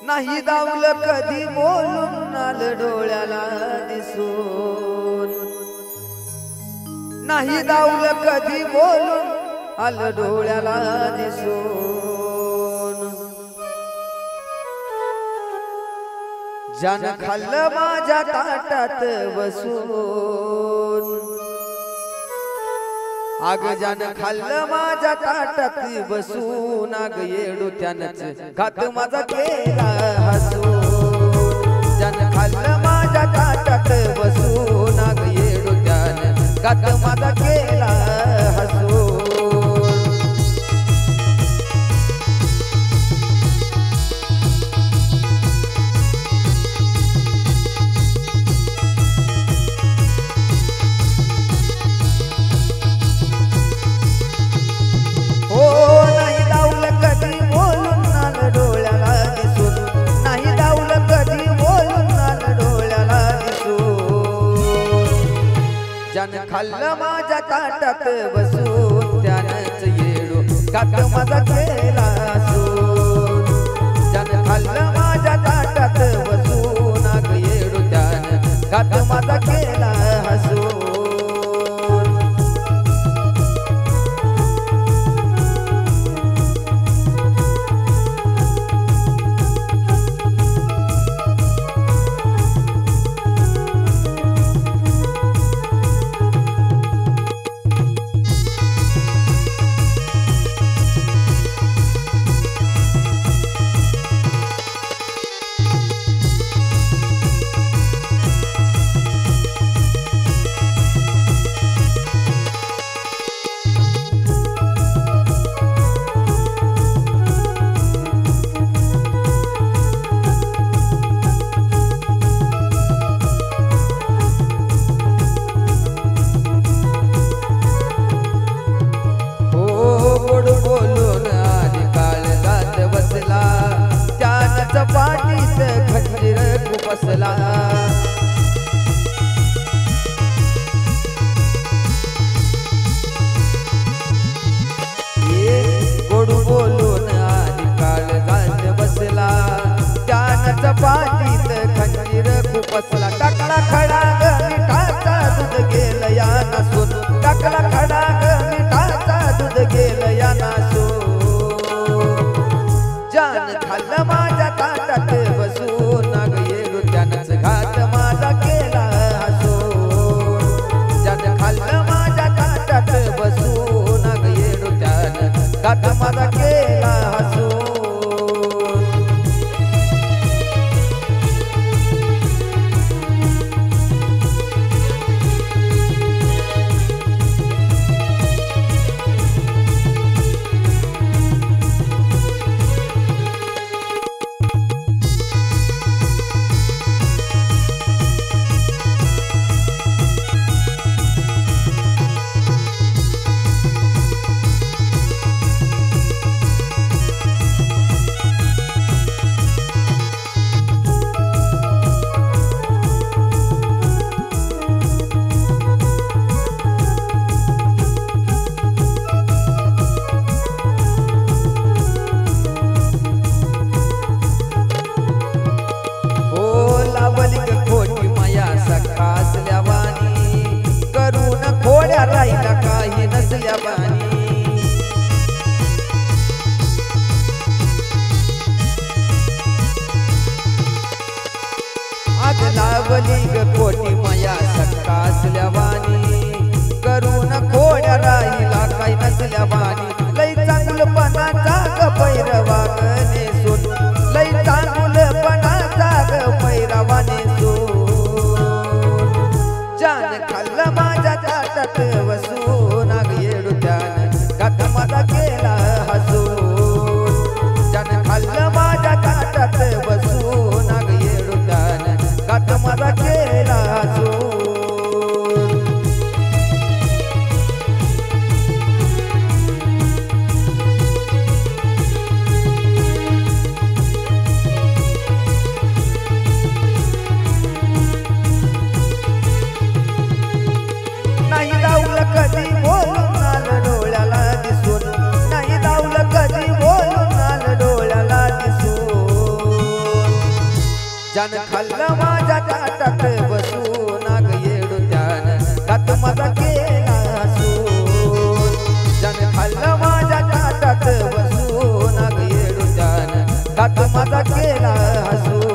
नाही दावलं कधी बोलून आलं डोळ्याला दिसून नाही दावलं कधी बोलून आलं डोळ्याला दिसून ज्यानं खाल्लं माझ्या ताटात बसून आग ज्यानं खाल्लं माझ्या ताटात बसून आग येडू त्यानंच घात माझा केला हसून ज्यानं खाल्लं माझ्या ताटात बसून आग येडू त्यानं घात माझा केला हसून ज्यानं खाल्लं माझ्या ताटात बसून त्यानंच येडू घात माझा केला हसून ज्यानं खाल्लं माझ्या ताटात बसून आग येडू त्यानं घात माझा केला हसून पाठीत खंजीर खुपसला गोडू बोलून आधी काळजात बसला त्यानंच पाठीत खंजीर खुपसला टाकला खडा ग मिठाचा दूध गेलं या नासून टाकला खडा ग मिठाचा दूध गेलं या नासून ज्यानं खाल्लं माझ्या ताटात बसून आग येडू त्यानंच घात माझा केला हसून ज्यानं खाल्लं माझ्या ताटात बसून आग येडू त्यानं घात माझा केला हसून करून खोड्या राहिला काही नसल्या बानी आग लावली ग खोटी माया सक्का असल्या बानी करून खोड्या राहिला काही नसल्या बानी लई चांगुलपणाचा ग पैरवाने सोड लई चांगुलपणाचा ग पैरवाने ज्यानं खाल्लं माझ्या ताटात बसून आग येडू त्यानं घात माझा केला हसून ज्यानं खाल्लं माझ्या ताटात बसून आग येडू त्यानं घात माझा केला हसून नाही दावलं कधी बोलून आलं डोळ्याला दिसून ज्यानं खाल्लं माझ्या ताटात बसून नाग येडू त्यानं घात माझा केला हसून ज्यानं खाल्लं माझ्या ताटात बसून नाग येडू त्यानं घात माझा केला हसून